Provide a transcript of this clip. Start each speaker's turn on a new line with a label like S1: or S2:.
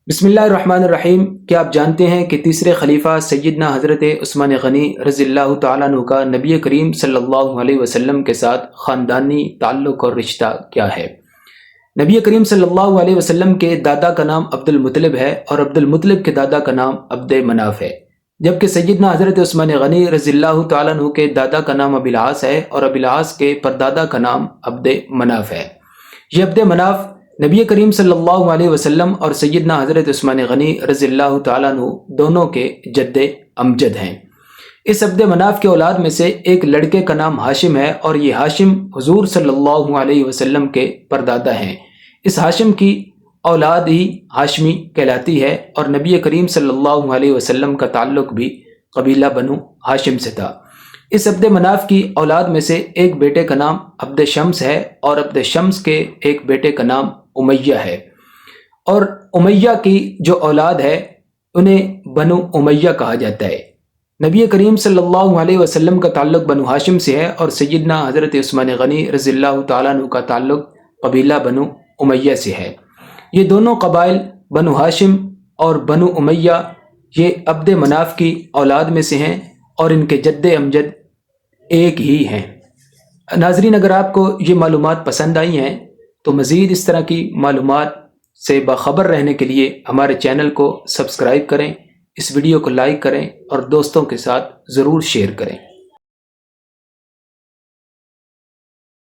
S1: बिस्मिल्लाहिर्रहमानिर्रहीम। क्या आप जानते हैं कि तीसरे खलीफा सैयदना हज़रत उस्मान गनी रज़ी अल्लाह तआला अन्हु का नबी करीम सल्लल्लाहु अलैहि वसल्लम के साथ ख़ानदानी ताल्लुक़ और रिश्ता क्या है? नबी करीम सल्लल्लाहु अलैहि वसल्लम के दादा का नाम अब्दुल मुत्तलिब है और अब्दुल मुत्तलिब के दादा का नाम अब्द मनाफ है, जबकि सैयदना हज़रत उस्मान गनी रज़ी अल्लाह तआला अन्हु के दादा का नाम अबिल आस है और अबिल आस के परदादा का नाम अब्द मनाफ है। ये अब्द मनाफ नबी करीम सल्लल्लाहु अलैहि वसल्लम और सैयदना हज़रत उस्मान गनी रज़ी अल्लाह तआला अन्हु दोनों के जद्दे अमजद हैं। इस अब्द मनाफ के औलाद में से एक लड़के का नाम हाशिम है और ये हाशिम हुजूर सल्लल्लाहु अलैहि वसल्लम के परदादा हैं। इस हाशिम की औलाद ही हाशमी कहलाती है और नबी करीम सल्लल्लाहु अलैहि वसल्लम का ताल्लुक भी कबीला बनु हाशिम से था। इस अब्द मनाफ की औलाद में से एक बेटे का नाम अब्द शम्स है और अब्द शम्स के एक बेटे का नाम उमैया है, और उमैया की जो औलाद है उन्हें बनु उमैया कहा जाता है। नबी करीम सल्लल्लाहु अलैहि वसल्लम का ताल्लुक बनु हाशिम से है और सैयदना हज़रत उस्मान गनी रज़ी अल्लाह तआला अन्हु का ताल्लुक कबीला बनु उमैया से है। ये दोनों कबाइल बनु हाशिम और बनु उमैया ये अब्द मनाफ की औलाद में से हैं और इनके जद्दे अमजद एक ही हैं। नाजरीन, अगर आपको ये मालूमात पसंद आई हैं तो मज़ीद इस तरह की मालूमात से बाखबर रहने के लिए हमारे चैनल को सब्सक्राइब करें, इस वीडियो को लाइक करें और दोस्तों के साथ ज़रूर शेयर करें।